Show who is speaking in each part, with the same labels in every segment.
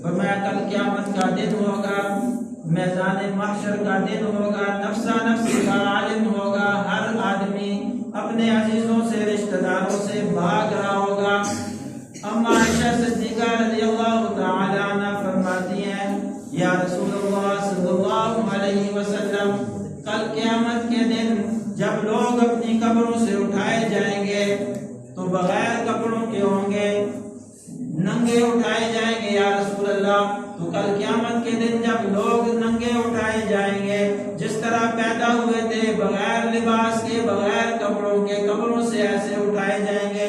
Speaker 1: فرمایا کل قیامت کا دن ہوگا، میدان محشر کا دن ہوگا، نفسا نفسی کا عالم ہوگا، ہر آدمی اپنے عزیزوں سے رشتہ داروں سے بھاگ رہا ہوگا۔ اما عائشہ صدیقہ رضی اللہ تعالی عنہ فرماتی ہیں یا رسول اللہ صلی اللہ علیہ وسلم کل قیامت کے دن جب لوگ اپنی قبروں سے اٹھائے جائیں گے تو بغیر کپڑوں کے ہوں گے، ننگے اٹھائے جائیں گے یا رسول اللہ۔ تو کل قیامت کے دن جب لوگ ننگے اٹھائے جائیں گے، جس طرح پیدا ہوئے تھے بغیر لباس کے، بغیر کپڑوں کے، قبروں سے ایسے اٹھائے جائیں گے،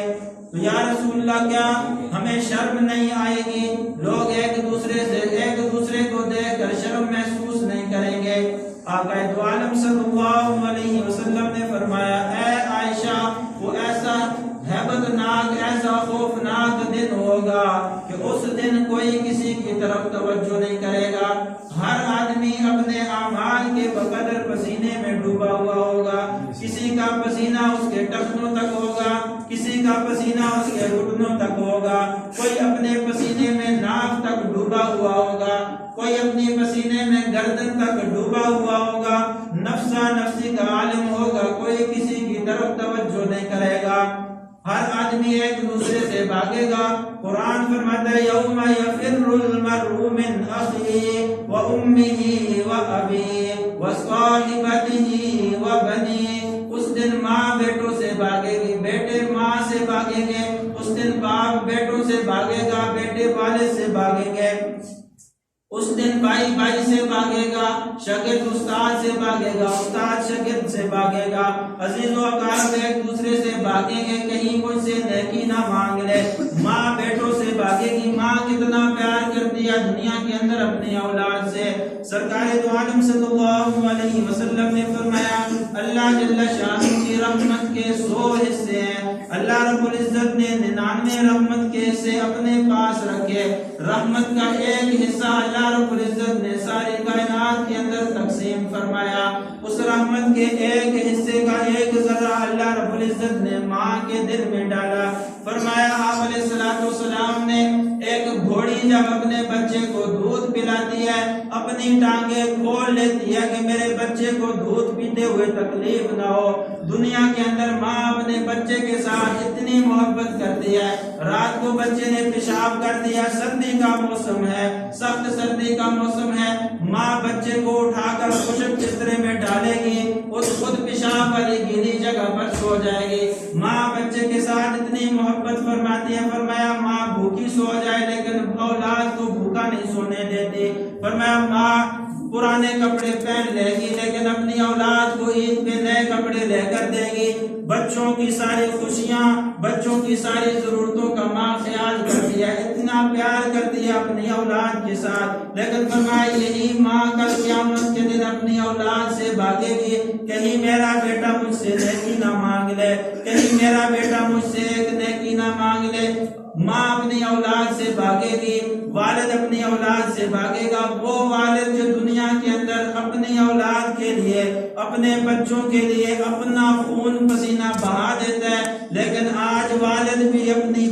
Speaker 1: تو یا رسول اللہ کیا ہمیں شرم نہیں آئے گی؟ لوگ ایک دوسرے کو دیکھ کر شرم محسوس نہیں کریں گے؟ آقا دو عالم صلی اللہ علیہ وسلم نے فرمایا اے عائشہ، وہ ایسا ہیبت ناک، ایسا خوفناک دن ہوگا کہ اس دن کوئی کسی کی طرف توجہ نہیں کرے گا، ہر آدمی اپنے اعمال کے بقدر پسینے میں ڈوبا ہوا ہوگا، کسی کا پسینہ اس کے ٹخنوں تک ہوگا، کسی کا پسینہ اس کے گھٹنوں تک ہوگا، کوئی اپنے پسینے میں ناک تک ڈوبا ہوا ہوگا، کوئی اپنے پسینے میں گردن تک ڈوبا ہوا ہوگا، نفسا نفسی کا عالم ہوگا، کوئی کسی کی طرف توجہ نہیں کرے گا، ہر آدمی ایک دوسرے سے بھاگے گا۔ قرآن فرماتا ہے یوم یفر المرء من اخیہ و امہ و ابیہ و صاحبتہ و بنیہ، اس دن ماں بیٹوں سے بھاگے گی، بیٹے ماں سے بھاگیں گے، اس دن باپ بیٹوں سے بھاگے گا، بیٹے والد سے بھاگیں گے، اس دن بھائی بھائی سے بھاگے گا، شاگرد استاد سے بھاگے گا، استاد شاگرد سے بھاگے گا، عزیز و اقارب ایک دوسرے سے بھاگیں گے، کہیں مجھ سے نیکی نہ مانگ لے، ماں بیٹوں سے بھاگے گی، ماں کتنا پیار کرتی ہے دنیا کے اندر اپنی اولاد سے۔ سرکار دو عالم صلی اللہ علیہ وسلم نے فرمایا اللہ جل شانہ کی رحمت کے 100 حصے ہیں، اللہ رب العزت نے 99 رحمت کے حصے اپنے پاس رکھے، رحمت کا ایک حصہ اللہ رب العزت نے ساری کائنات کے اندر تقسیم فرمایا، اس رحمت کے ایک حصے کا ایک ذرہ اللہ رب العزت نے ماں کے دل میں ڈالا۔ فرمایا آپ علیہ السلام نے ایک گھوڑی جب اپنے بچے کو دودھ پلاتی ہے، اپنی ٹانگیں کھول لیتی ہے کہ میرے بچے کو دودھ پیتے ہوئے تکلیف نہ ہو۔ دنیا کے اندر ماں اپنے بچے کے ساتھ اتنی محبت کرتی ہے، رات کو بچے نے پیشاب کر دیا، سردی کا موسم ہے، سخت سردی کا موسم ہے، ماں بچے کو اٹھا کر خشک بسترے میں ڈالے گی، اس خود پیشاب والی گیلی جگہ پر سو جائے گی، ماں بچے کے ساتھ اتنی محبت فرماتی ہے۔ فرمایا ماں بھوکی سو جائے لیکن اولاد کو بھوکا نہیں سونے دیتی، فرمایا ماں پرانے کپڑے پہن لے گی لیکن اپنی اولاد کو عید پہ نئے کپڑے لے کر دے گی، بچوں کی ساری خوشیاں، بچوں کی ساری ضرورتوں کا ماں خیال کرتی ہے، اتنا پیار کرتی ہے اپنی اولاد کے ساتھ، لیکن فرمایا یہی ماں کل قیامت کے دن اپنی اولاد سے بھاگے گی، کہیں میرا بیٹا مجھ سے نیکی نہ مانگ لے، کہیں میرا بیٹا مجھ سے ایک نیکی نہ مانگ لے۔ ماں اپنی اولاد سے بھاگے گی، والد اپنی اولاد سے بھاگے گا، وہ والد جو دنیا کے اندر اپنی اولاد کے لیے، اپنے بچوں کے لیے اپنا خون پسینہ بہا دیتا ہے، لیکن آج والد بھی اپنے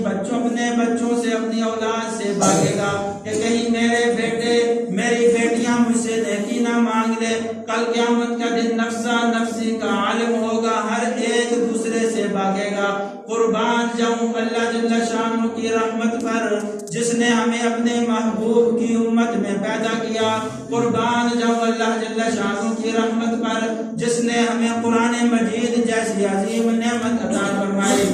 Speaker 1: بچوں سے، اپنی اولاد سے بھاگے گا کہ کہیں میرے بیٹے میری بیٹیاں مجھ سے نیکی نہ مانگ لے۔ کل قیامت کا دن نفسا نفسی کا عالم ہوگا، ہر ایک دوسرے سے بھاگے گا۔ قربان جاؤں اللہ جل شانہ کی رحمت پر جس نے ہمیں اپنے محبوب کی امت میں پیدا کیا، قربان جاؤں اللہ جل شانہ کی رحمت پر جس نے ہمیں قرآن مجید جیسی عظیم نعمت عطا فرمائی۔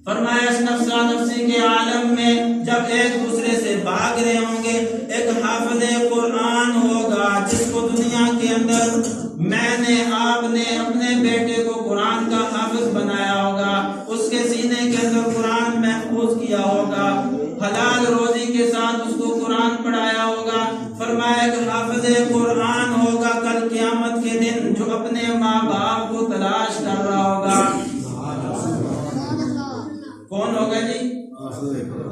Speaker 1: فرمایا اس نفسا نفسی کے عالم میں جب ایک دوسرے سے بھاگ رہے ہوں گے، ایک حافظ قرآن ہوگا جس کو دنیا کے اندر میں نے، آپ نے اپنے بیٹے کو قرآن کا حافظ بنایا ہوگا، اس کے سینے کے اندر قرآن محفوظ کیا ہوگا، حلال روزی کے ساتھ اس کو قرآن پڑھایا ہوگا۔ فرمایا کہ حافظ قرآن ہوگا کل قیامت کے دن جو اپنے ماں باپ کو تلاش کر رہا ہوگا۔ کون ہوگا جی؟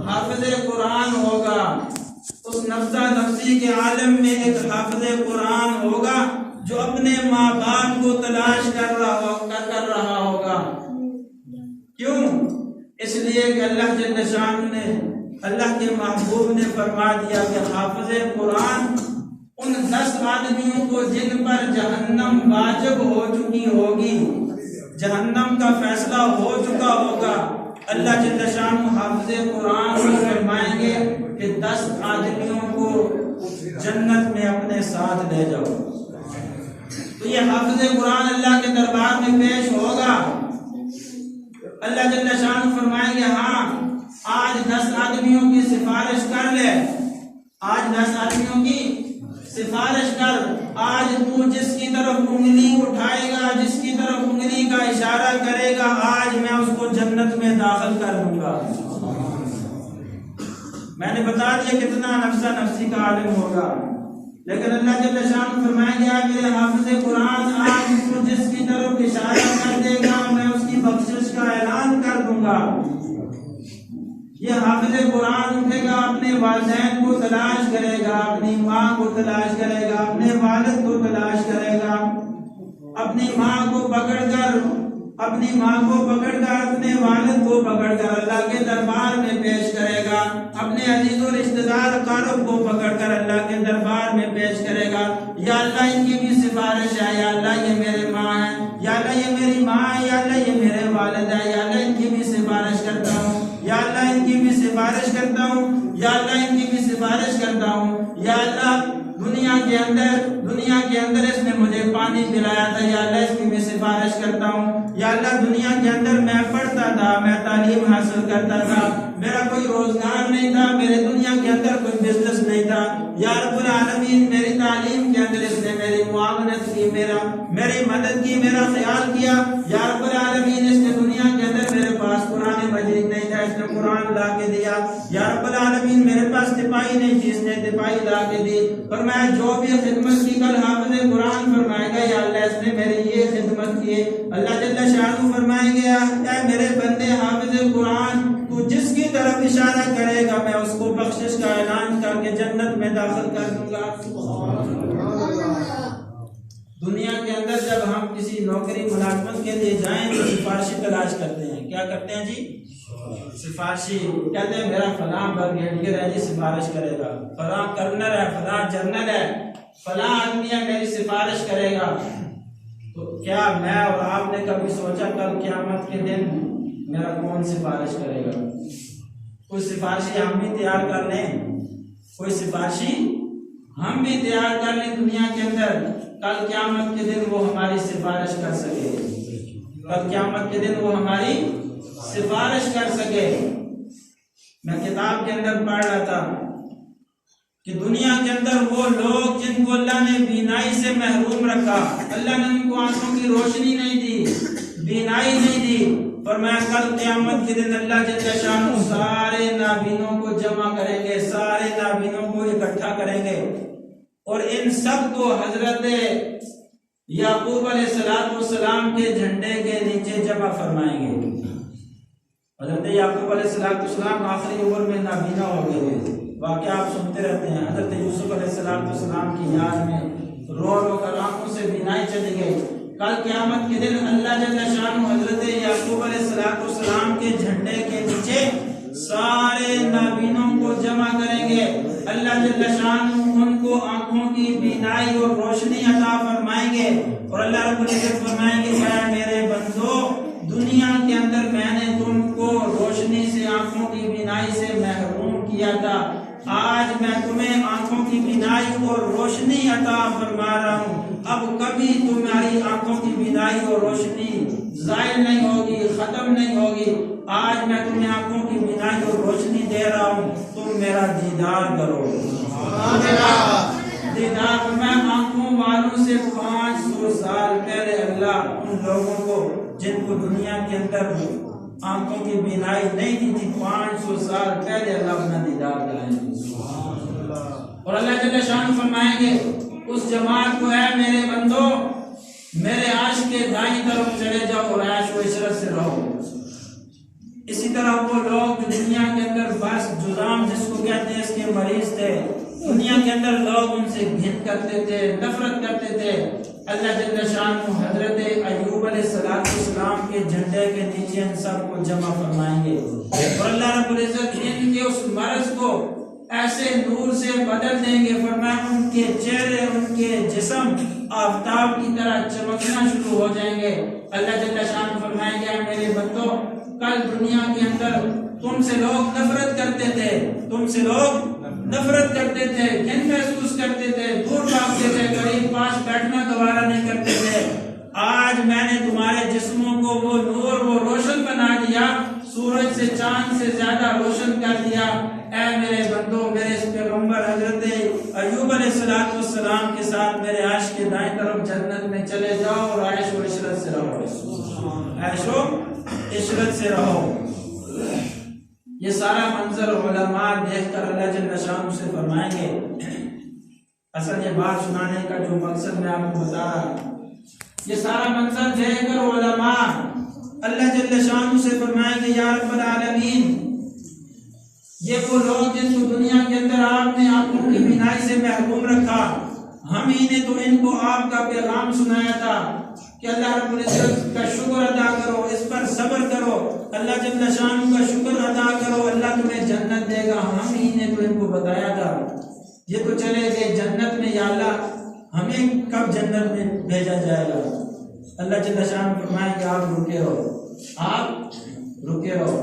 Speaker 1: حافظ قرآن ہوگا۔ اس نفسا نفسی کے عالم میں ایک حافظ قرآن ہوگا جو اپنے ماں باپ کو تلاش کر رہا ہوگا۔ کیوں؟ اس لیے کہ اللہ جل شانہ نے اللہ کے محبوب نے فرما دیا کہ حافظ قرآن ان 10 آدمیوں کو جن پر جہنم واجب ہو چکی ہوگی، جہنم کا فیصلہ ہو چکا ہوگا، اللہ جل شانہ حافظ قرآن کو فرمائیں گے کہ 10 آدمیوں کو جنت میں اپنے ساتھ لے جاؤ۔ تو یہ حافظ قرآن اللہ کے دربار میں پیش ہوگا، اللہ جل شانہ فرمائیں گے ہاں آج 10 آدمیوں کی سفارش کر لے، آج 10 آدمیوں کی سفارش کر، آج تو جس کی طرف انگلی اٹھائے گا، جس کی طرف انگلی کا اشارہ کرے گا، آج میں اس کو جنت میں داخل کر دوں گا۔ میں نے بتا دیا کتنا نفسا نفسی کا عالم ہوگا، لیکن اللہ جل شانہ فرمائیں گے میرے حافظ قرآن آج تو جس کی طرف اشارہ کر دے گا میں اس کی بخشش کا اعلان کر دوں گا۔ یہ حافظ قرآن اٹھے گا، اپنے والدین کو تلاش کرے گا، اپنی ماں کو تلاش کرے گا، اپنے والد کو تلاش کرے گا، اپنی ماں کو پکڑ کر اپنے والد کو پکڑ کر اللہ کے دربار میں پیش کرے گا، اپنے عزیز و رشتہ دار اقارب کو پکڑ کر اللہ کے دربار میں پیش کرے گا۔ یا اللہ ان کی بھی سفارش ہے، یا اللہ یہ میرے ماں ہے، یا اللہ یہ میری ماں ہے، یا اللہ یہ میرے والد ہے، یا اللہ ان کی بھی سفارش کرتا ہوں، یا اللہ ان کی بھی سفارش کرتا ہوں، یا اللہ ان کی بھی سفارش کرتا ہوں، یا اللہ دنیا کے اندر اس نے مجھے پانی پلایا تھا، یا اللہ اس کی میں سفارش کرتا ہوں، یا اللہ دنیا کے اندر میں پڑھتا تھا، میں تعلیم حاصل کرتا تھا، میرا کوئی روزگار نہیں تھا، میرے دنیا کے اندر کوئی بزنس نہیں تھا، یا رب العالمین میری تعلیم کے اندر اس نے میری معاونت کی، میری مدد کی، میرا خیال کیا، یا رب العالمین اس نے دنیا کے اندر میرے پاس قرآن مجید نہیں تھا، اس نے قرآن لا کے دیا، یا رب العالمین میرے پاس تپائی نہیں تھی، اس نے تپائی لا کے دی، فرمایا جو بھی خدمت کی کل حافظ قرآن فرمائے گا یا اللہ اس نے میری یہ خدمت کی۔ اللہ جل شانہ فرمائیں گے اے میرے بندے حافظ قرآن تو جس کی طرف اشارہ کرے گا میں اس کو بخشش کا اعلان کر کے جنت میں داخل کر دوں گا۔ دنیا کے اندر جب ہم کسی نوکری ملازمت کے لیے جائیں تو سفارشی تلاش کرتے ہیں، کیا کرتے ہیں جی؟ سفارشی کہتے ہیں میرا فلاں بریگیڈیئر ہے جی سفارش کرے گا، فلاں کرنل ہے، فلاں جنرل ہے، فلاں آدمی ہے میری سفارش کرے گا۔ تو کیا میں اور آپ نے کبھی سوچا کل قیامت کے دن میرا کون سفارش کرے گا؟ کوئی سفارشی ہم بھی تیار کر لیں، کوئی سفارشی ہم بھی تیار کر لیں دنیا کے اندر، کل قیامت کے دن وہ ہماری سفارش کر سکے، کل قیامت کے دن وہ ہماری سفارش کر سکے۔ میں کتاب کے اندر پڑھ رہا تھا کہ دنیا کے اندر وہ لوگ جن کو اللہ نے بینائی سے محروم رکھا، اللہ نے ان کو آنکھوں کی روشنی نہیں دی، بینائی نہیں دی، فرمایا کل قیامت کے دن اللہ جل شانہ سارے نابینوں کو جمع کریں گے، سارے نابینوں کو اکٹھا کریں گے اور ان سب کو حضرت یعقوب علیہ السلام کے جھنڈے کے نیچے جمع فرمائیں گے۔ حضرت یعقوب علیہ السلام آخری عمر میں نابینا ہو گئے تھے، واقعہ آپ سنتے رہتے ہیں، حضرت یوسف علیہ السلام کی یاد میں رو رو کر آنکھوں سے بینائی چلی گئی۔ کل قیامت کے دن اللہ جل شانہ حضرت یعقوب علیہ السلام کے جھنڈے کے نیچے سارے نابینوں کو جمع کریں گے، اللہ جل شانہ ان کو آنکھوں کی بینائی اور روشنی عطا فرمائیں گے، اور اللہ رب العزت فرمائیں گے اے میرے بندو دنیا کے اندر میں نے تم کو روشنی سے، آنکھوں کی بینائی سے محروم کیا تھا، آج میں تمہیں آنکھوں کی بینائی اور روشنی عطا فرما رہا ہوں، اب کبھی تمہاری آنکھوں کی بینائی اور روشنی زائل نہیں ہوگی، ختم نہیں ہوگی، آج میں تمہیں آنکھوں کی بینائی اور روشنی دے رہا ہوں، تم میرا دیدار کرو۔ دیدار میں آنکھوں والوں سے 500 سال پہلے اللہ ان لوگوں کو جن کو دنیا کے اندر آنکھوں کی بینائی نہیں دی تھی 500 سال پہلے اللہ اپنا دیدار کرائیں گے، اور اللہ جل شانہ فرمائیں گے اس جماعت کو اے میرے بندو میرے عرش کے دائیں طرف چلے جاؤ اور عیش و عشرت سے رہو۔ اسی طرح وہ لوگ جو دنیا کے اندر بس جذام جس کو کہتے ہیں اس کے مریض تھے، دنیا کے اندر لوگ ان سے گھن کرتے تھے، نفرت کرتے تھے، اللہ جل شانہ حضرت ایوب علیہ السلام کے جھنڈے کے نیچے ان سب کو جمع فرمائیں گے اور اللہ رب العزت ان کے اس مرض کو ایسے نور سے بدل دیں گے، فرمایا ان کے چہرے، ان کے جسم آفتاب کی طرح چمکنا شروع ہو جائیں گے۔ اللہ جل شانہ فرمائیں گے میرے بندو، کل دنیا کے اندر تم سے لوگ نفرت کرتے تھے، تم سے لوگ نفرت کرتے تھے، گھن محسوس کرتے تھے، دور بھاگتے تھے، قریب پاس بیٹھنا گوارا نہیں کرتے تھے۔ آج میں نے تمہارے جسموں کو وہ نور، وہ روشن بنا دیا، سورج سے چاند سے زیادہ روشن کر دیا۔ اے میرے بندو، میرے اس پیغمبر حضرت ایوب علیہ السلام کے ساتھ میرے عرش کے دائیں طرف جنت میں چلے جاؤ اور عیش و عشرت سے رہو، عیش و عشرت سے رہو۔ یہ سارا منظر علماء دیکھ کر اللہ جل شانہ سے فرمائیں گے، اصل یہ بات سنانے کا جو مقصد میں آپ کو بتا رہا، یہ سارا منظر دیکھ کر علماء اللہ جل شانہ سے فرمائیں گے یا رب العالمین، یہ وہ لوگ جن کو دنیا کے اندر آپ نے آنکھوں کی بینائی سے محروم رکھا، ہم ہی نے تو ان کو آپ کا پیغام سنایا تھا کہ اللہ رب العزت کا شکر ادا کرو، اس پر صبر کرو، اللہ جل شانہ کا شکر ادا کرو، اللہ تمہیں جنت دے گا۔ ہم ہی نے تو ان کو بتایا تھا، یہ تو چلے گئے جنت میں، یا اللہ ہمیں کب جنت میں بھیجا جائے گا؟ اللہ جل شانہ فرمائے کہ آپ رکے رہو، آپ رکے رہو۔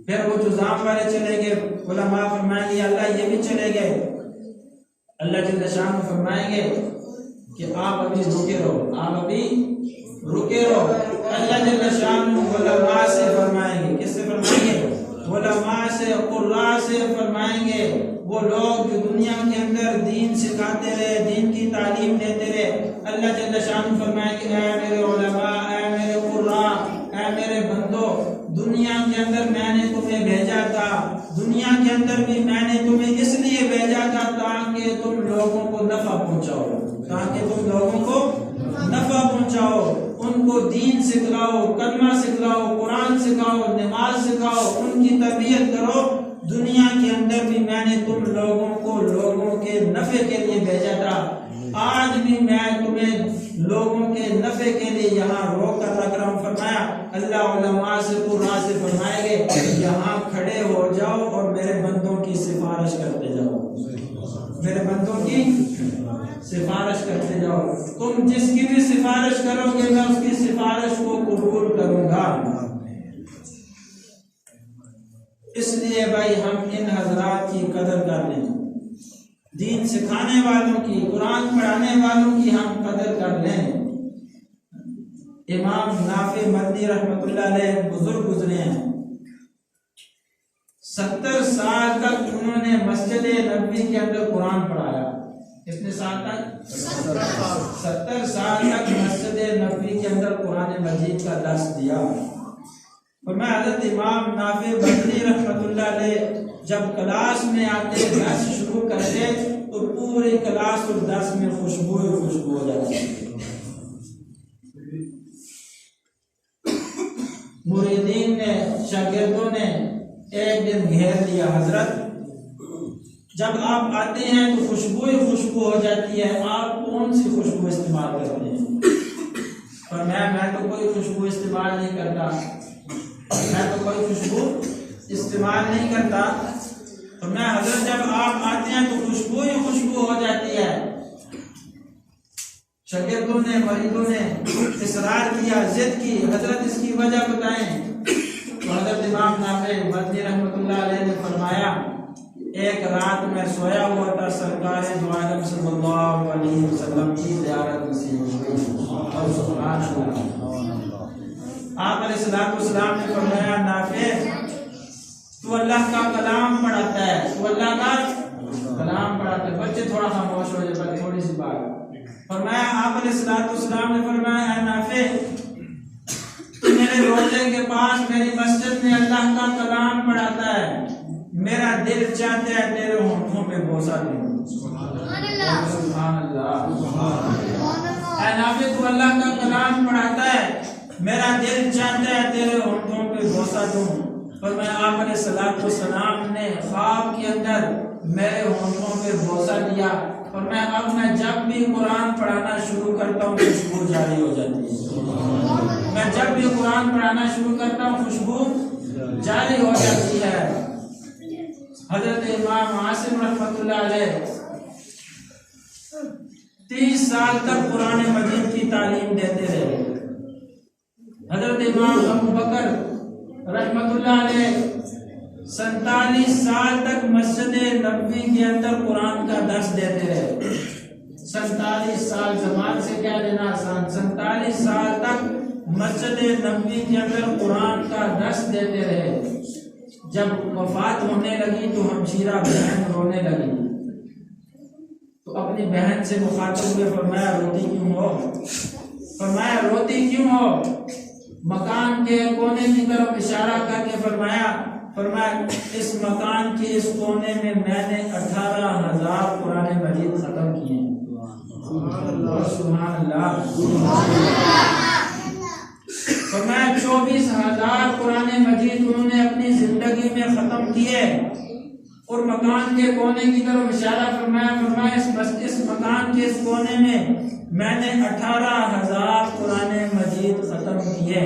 Speaker 1: پھر وہ جزام والے چلے گئے، علماء فرمائیں گے اللہ یہ بھی چلے گئے، اللہ جل شانہ فرمائیں گے کہ آپ ابھی رکے رہو، آپ ابھی رکے رہو۔ اللہ جل شانہ علماء سے فرمائیں گے، کس سے فرمائیں گے؟ علماء سے، قراء سے فرمائیں گے، وہ لوگ جو دنیا کے اندر دین سکھاتے رہے، دین کی تعلیم دیتے رہے، اللہ جل شانہ فرمائیں گے اے میرے علماء، اے میرے قراء، اے میرے بندو، دنیا کے اندر میں نے تمہیں بھیجا تھا، دنیا کے اندر بھی میں نے تمہیں اس لیے بھیجا تھا تاکہ تم لوگوں کو نفع پہنچاؤ، تاکہ تم لوگوں کو نفع پہنچاؤ، ان کو دین سکھلاؤ، کلمہ سکھلاؤ، قرآن سکھاؤ، نماز سکھاؤ، ان کی تربیت کرو۔ دنیا کے اندر بھی میں نے تم لوگوں کو لوگوں کے نفع کے لیے بھیجا تھا، آج بھی میں تمہیں لوگوں کے نفع کے لیے یہاں روک کر رکھ رہا ہوں۔ فرمایا اللہ علماء سے، قراء سے فرمائے گے یہاں کھڑے ہو جاؤ اور میرے بندوں کی سفارش کرتے جاؤ، میرے بندوں کی سفارش کرتے جاؤ، تم جس کی بھی سفارش کرو گے میں اس کی سفارش کو قبول کروں گا۔ اس لیے بھائی ہم ان حضرات کی قدر کر لیں، دین سکھانے والوں کی، قرآن پڑھانے والوں کی ہم قدر کر لیں۔ امام نافع مدنی رحمۃ اللہ علیہ بزرگ گزرے ہیں، 70 سال تک انہوں نے مسجد نبوی کے اندر قرآن پڑھایا۔ کتنے سال تک؟ 70 سال تک مسجد نبوی کے اندر قرآن مجید کا درس دیا۔ اور میں حضرت امام نافع مدنی رحمۃ اللہ علیہ جب کلاس میں آتے، درس شروع کرتے تو پوری کلاس اور درس میں خوشبو ہی خوشبو ہو جاتی۔ مریدین نے، شاگردوں نے ایک دن گھیر لیا، حضرت جب آپ آتے ہیں تو خوشبو ہی خوشبو ہو جاتی ہے، آپ کون سی خوشبو استعمال کرتے ہیں؟ پر میں تو کوئی خوشبو استعمال نہیں کرتا، میں تو کوئی خوشبو استعمال نہیں کرتا۔ اور میں حضرت جب آپ آتے ہیں تو خوشبو ہی خوشبو ہو جاتی ہے۔ شاگردوں نے، مریدوں نے اصرار کیا، ضد کی، حضرت اس کی وجہ بتائیں۔ تو حضرت امام نافع مدنی رحمۃ اللہ علیہ نے فرمایا ایک رات میں سویا ہوا تھا، سرکار دو عالم صلی اللہ علیہ وسلم کی زیارت نصیب ہوئی، اور سبحان اللہ۔ آپ علیہ السلام نے فرمایا نافع تو اللہ کا کلام پڑھاتا ہے، تو اللہ کا کلام پڑھاتا ہے۔ بچے تھوڑا خاموش ہو جائے، تھوڑی سی بات۔ فرمایا آپ علیہ السلام نے فرمایا اے نافع میرے روزے کے پاس میری مسجد میں اللہ کا کلام پڑھاتا ہے، میرا دل چاہتا ہے تیرے ہونٹوں پہ بوسہ دوں۔ سبحان اللہ۔ اے نافع تو اللہ کا کلام پڑھاتا ہے، میرا دل چاہتا ہے تیرے ہونٹوں پہ بوسہ دوں۔ اور میں آپ علیہ السلام نے خواب کے اندر میرے ہونٹوں پہ بوسہ دیا، اور میں جب بھی قرآن پڑھانا شروع کرتا ہوں خوشبو جاری ہو جاتی ہے، میں جب بھی قرآن پڑھانا شروع کرتا ہوں خوشبو جاری ہو جاتی ہے۔ حضرت امام عاصم رحمۃ اللہ علیہ 30 سال تک قرآن مجید کی تعلیم دیتے رہے۔ حضرت امام ابو بکر رحمۃ اللہ علیہ 47 سال تک مسجد نبوی کے اندر قرآن کا درس دیتے رہے۔ 47 سال، زبان سے کیا لینا آسان، 47 سال تک مسجد نبوی کے اندر قرآن کا درس دیتے رہے۔ جب وفات ہونے لگی تو ہمشیرہ بہن رونے لگی، تو اپنی بہن سے مخاطب ہوئے، فرمایا روتی کیوں ہو؟ فرمایا روتی کیوں ہو؟ مکان کے کونے کی طرف اشارہ کر کے فرمایا اس مکان کے اس کونے میں نے 18,000 قرآن مجید ختم کیے ہیں۔ سبحان اللہ۔ فرمایا 24,000 قرآن مجید انہوں نے اپنی زندگی میں ختم کیے، اور مکان کے کونے کی طرف اشارہ فرمایا اس مکان کے اس کونے میں نے 18,000 قرآن مجید ختم کیے۔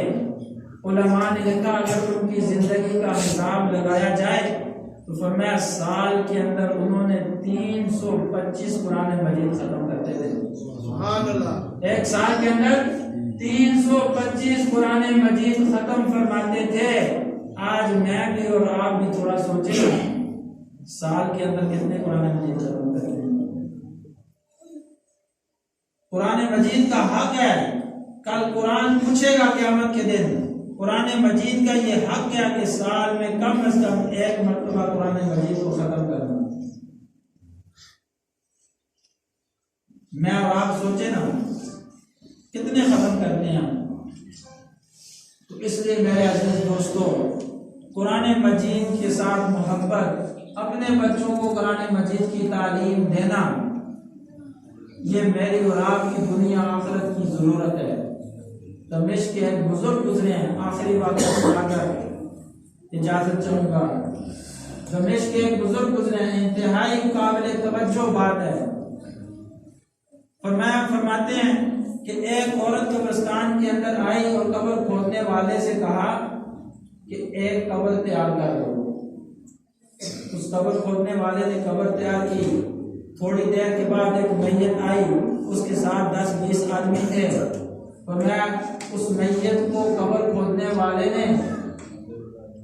Speaker 1: علماء نے لکھا اگر ان کی زندگی کا حساب لگایا جائے تو فرمایا سال کے اندر انہوں نے 325 قرآن مجید ختم کرتے تھے۔ سبحان اللہ۔ ایک سال کے اندر 325 قرآن مجید ختم فرماتے تھے۔ آج میں بھی اور آپ بھی تھوڑا سوچیں، سال کے اندر کتنے قرآن مجید ختم کرتے ہیں؟ قرآن مجید کا حق ہے، کل قرآن پوچھے گا قیامت کے دن، قرآن مجید کا یہ حق ہے کہ سال میں کم از کم ایک مرتبہ قرآن مجید کو ختم کرنا۔ میں اور آپ سوچیں نا کتنے ختم کرتے ہیں۔ تو اس لیے میرے عزیز دوستو، قرآن مجید کے ساتھ محبت، اپنے بچوں کو قرآن مجید کی تعلیم دینا، یہ میری اور آپ کی دنیا آخرت کی ضرورت ہے۔ دمشق کے ایک بزرگ گزرے ہیں، آخری واقعہ سنا کر اجازت چاہوں گا۔ دمشق کے ایک بزرگ گزرے ہیں، انتہائی قابل توجہ بات ہے۔ فرماتے ہیں کہ ایک عورت قبرستان کے اندر آئی اور قبر کھودنے والے سے کہا کہ ایک قبر تیار کر دو۔ اس قبر کھودنے والے نے قبر تیار کی، تھوڑی دیر کے بعد ایک میت آئی، اس کے ساتھ 10-20 آدمی تھے۔ فرمایا اس میت کو قبر کھودنے والے نے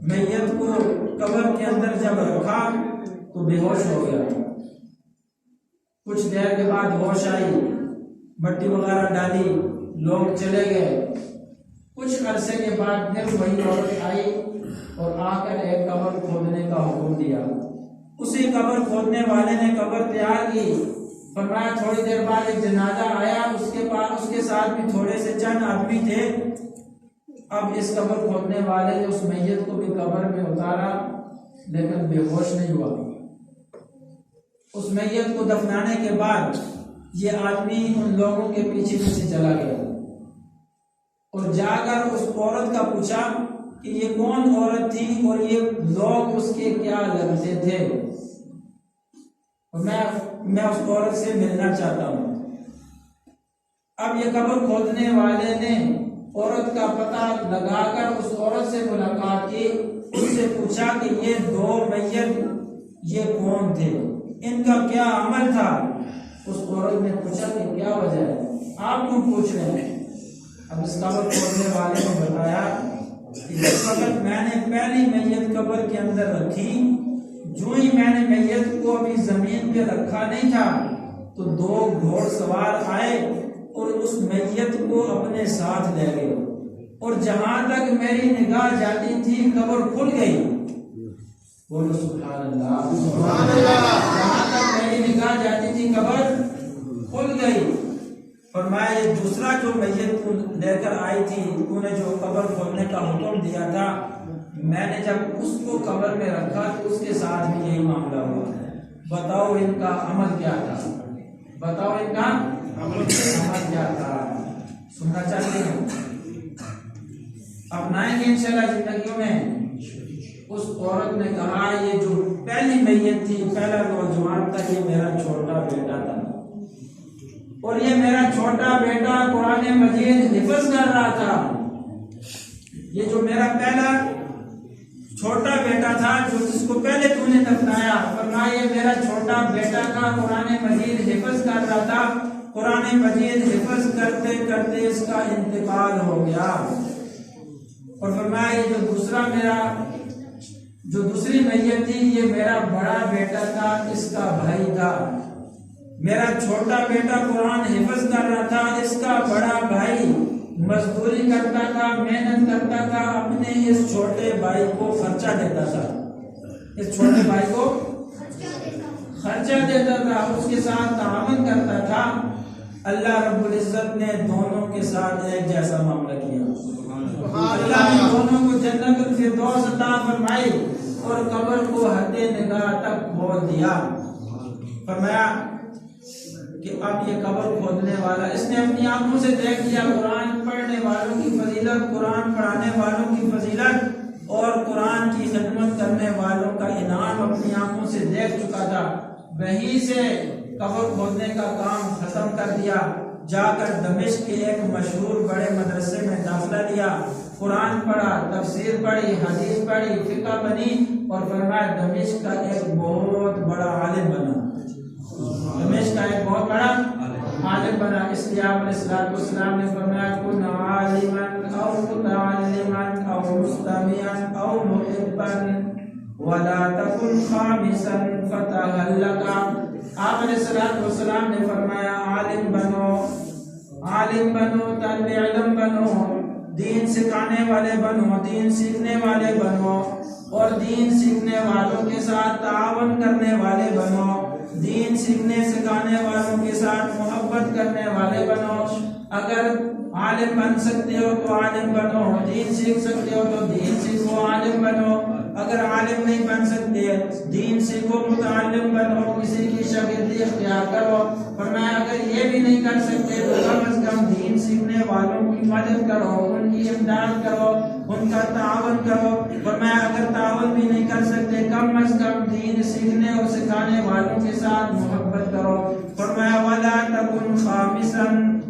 Speaker 1: میت کو قبر کے اندر جب رکھا تو بے ہوش ہو گیا۔ کچھ دیر کے بعد ہوش آئی، مٹی وغیرہ ڈالی، لوگ چلے گئے۔ کچھ عرصے کے بعد پھر وہی عورت آئی اور آ کر ایک قبر کھودنے کا حکم دیا۔ اسی قبر کھودنے والے نے قبر تیار کی۔ فرمایا تھوڑی دیر بعد ایک جنازہ آیا، اس کے ساتھ بھی تھوڑے سے چند آدمی تھے۔ اب اس قبر کھودنے والے نے اس میت کو بھی قبر میں اتارا، لیکن بے ہوش نہیں ہوا۔ اس میت کو دفنانے کے بعد یہ آدمی ان لوگوں کے پیچھے پیچھے چلا گیا اور جا کر اس عورت کا پوچھا کہ یہ کون عورت تھی اور یہ لوگ اس کے کیا لگتے تھے، میں اس عورت سے ملنا چاہتا ہوں۔ اب یہ قبر کھودنے والے نے عورت کا پتہ لگا کر اس عورت سے ملاقات کی، اس سے پوچھا کہ یہ 2 میت یہ کون تھے، ان کا کیا عمل تھا؟ اس عورت نے پوچھا کہ کیا وجہ ہے، آپ کیوں پوچھ رہے ہیں؟ اب اس قبر کھودنے والے نے بتایا کہ جس وقت میں نے پہلی میت قبر کے اندر رکھی، جو ہی میں نے میت کو ابھی زمین پہ رکھا نہیں تھا تو 2 گھوڑ سوار آئے اور اس میت کو اپنے ساتھ لے گئے، اور جہاں تک میری نگاہ جاتی تھی قبر کھل گئی۔ بولو سبحان اللہ، سبحان اللہ۔ جہاں تک میری نگاہ جاتی تھی قبر کھل گئی۔ فرمایا یہ دوسرا جو میت لے کر آئی تھی، تو نے جو قبر کھولنے کا حکم دیا تھا، میں نے جب اس کو قبر میں رکھا تو اس کے ساتھ بھی یہی معاملہ ہوا۔ بتاؤ ان کا عمل کیا تھا، بتاؤ ان کا عمل کیا تھا۔ سننا چاہتے ہیں، اپنائیں گے انشاءاللہ زندگیوں میں۔ اس عورت نے کہا یہ جو پہلی میت تھی، پہلا نوجوان تھا، یہ میرا چھوٹا بیٹا اور یہ میرا چھوٹا بیٹا قرآن مجید حفظ کر رہا تھا. یہ جو میرا پہلا چھوٹا بیٹا تھا جس کو پہلے تو نے دفنایا، فرمایا یہ میرا چھوٹا بیٹا تھا، قرآن مجید حفظ کر رہا تھا. قرآن مجید حفظ کرتے کرتے اس کا انتقال ہو گیا. اور فرمایا یہ جو دوسری میت تھی یہ میرا بڑا بیٹا تھا، اس کا بھائی تھا. میرا چھوٹا بیٹا قرآن حفظ کر رہا تھا، اس کا بڑا بھائی مزدوری کرتا تھا، محنت کرتا تھا، اپنے اس چھوٹے بھائی کو خرچہ دیتا تھا. اس چھوٹے بھائی کو خرچہ دیتا تھا، اس کے ساتھ تعاون کرتا تھا. اللہ رب العزت نے دونوں کے ساتھ ایک جیسا معاملہ کیا. اللہ نے دونوں کو جنت الفردوس عطا فرمائی اور قبر کو حد نگاہ تک کھود دیا. فرمایا کہ اب یہ قبر کھودنے والا اس نے اپنی آنکھوں سے دیکھ لیا قرآن پڑھنے والوں کی فضیلت، قرآن پڑھانے والوں کی فضیلت اور قرآن کی خدمت کرنے والوں کا انعام اپنی آنکھوں سے دیکھ چکا تھا. وہیں سے قبر کھودنے کا کام ختم کر دیا. جا کر دمشق کے ایک مشہور بڑے مدرسے میں داخلہ لیا، قرآن پڑھا، تفسیر پڑھی، حدیث پڑھی، فقہ بنی اور فرمایا دمشق کا ایک بہت بڑا عالم بنا. دمشق کا ایک بہت بڑا عالم بنا. اس لیے آپ علیہ السلام نے فرمایا کن عالما او متعلما او مستمعا او محبا ولا تکن خامسا فتهلكا. آپ علیہ السلام نے فرمایا عالم بنو، طالب علم بنو، دین سکھانے والے بنو، دین سیکھنے والے بنو اور دین سیکھنے والوں کے ساتھ تعاون کرنے والے بنو، دین سیکھنے سکھانے والوں کے ساتھ محبت کرنے والے بنو. اگر عالم بن سکتے ہو تو عالم بنو، دین سیکھ سکتے ہو تو دین سیکھو، عالم بنو. اگر عالم نہیں بن سکتے دین سیکھو، متعلم بنو، کسی کی شاگردی اختیار کرو. فرمایا اگر یہ بھی نہیں کر سکتے تو کم از کم دین سیکھنے والوں کی مدد کرو، ان کی امداد کرو، ان کا تعاون کرو. فرمایا اگر تعاون بھی نہیں کر سکتے کم از کم دین سیکھنے اور سکھانے والوں کے ساتھ محبت کرو. فرمایا ولا تکن خامسا،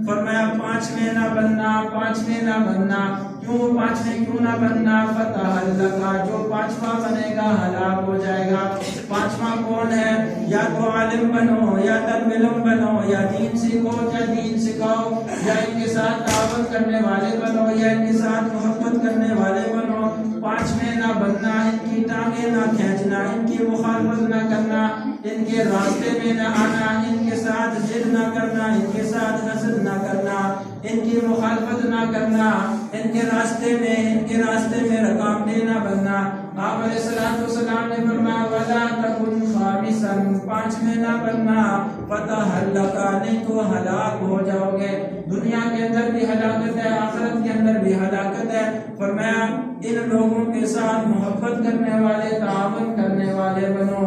Speaker 1: فرمایا پانچویں نہ بننا. کیوں پانچویں کیوں نہ بننا؟ فتہلکا، جو پانچواں بنے گا ہلاک ہو جائے گا. پانچواں کون ہے؟ یا تو عالم بنو، یا طالب علم بنو، یا دین سیکھو یا دین سکھاؤ، یا ان کے ساتھ تعاون کرنے والے بنو، یا ان کے ساتھ محبت کرنے والے بنو. پانچویں نہ بننا، ان کی ٹانگیں نہ کھینچنا، ان کی مخالفت نہ کرنا، ان کے راستے میں نہ آنا، ان کے ساتھ ضد نہ کرنا، ان کے ساتھ حسد نہ کرنا، ان کی مخالفت نہ کرنا، ان کے راستے میں رکاوٹیں نہ بننا. آپ علیہ السلام نے فرمایا ولا تکن خامسا، پانچویں نہ بننا. فتہلکا، نہیں تو ہلاک ہو جاؤ گے. دنیا کے اندر بھی ہلاکت ہے، آخرت کے اندر بھی ہلاکت ہے. فرمایا ان لوگوں کے ساتھ محبت کرنے والے، تعاون کرنے والے بنو.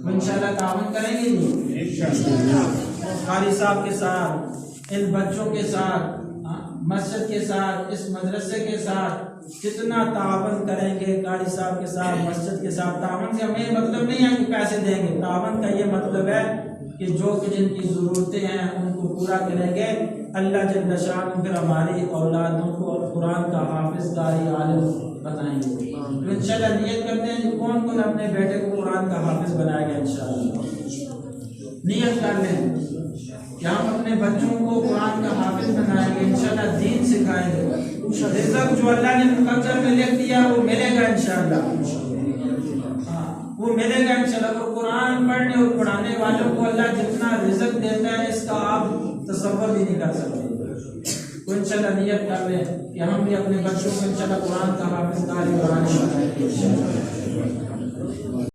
Speaker 1: انشاءاللہ تعاون کریں گے جی قاری صاحب کے ساتھ، ان بچوں کے ساتھ، مسجد کے ساتھ، اس مدرسے کے ساتھ جتنا تعاون کریں گے قاری صاحب کے ساتھ، مسجد کے ساتھ. تعاون سے ہمیں مطلب نہیں ہے کہ پیسے دیں گے، تعاون کا یہ مطلب ہے کہ جو کچھ ان کی ضرورتیں ہیں ان کو پورا کریں گے. اللہ جل شانہ پھر ہماری اولادوں کو قرآن کا حافظ، قاری، عالم بنائیں گے. تو انشاءاللہ نیت کرتے ہیں کہ کون کون اپنے بیٹے کو قرآن کا حافظ بنائے گا. انشاءاللہ نیت کر لیں کہ ہم اپنے بچوں کو قرآن کا حافظ بنائیں گے، انشاءاللہ دین سکھائیں گے. رزق جو اللہ نے مقدر میں لکھ دیا وہ ملے گا انشاءاللہ. وہ ملے گا انشاءاللہ. وہ قرآن پڑھنے اور پڑھانے والوں کو اللہ جتنا رزق دیتا ہے اس کا آپ تصور بھی نہیں کر سکتے. تو انشاءاللہ نیت کر لیں کہ ہم بھی اپنے بچوں کو انشاءاللہ قرآن کا حافظ، قاری، قرآن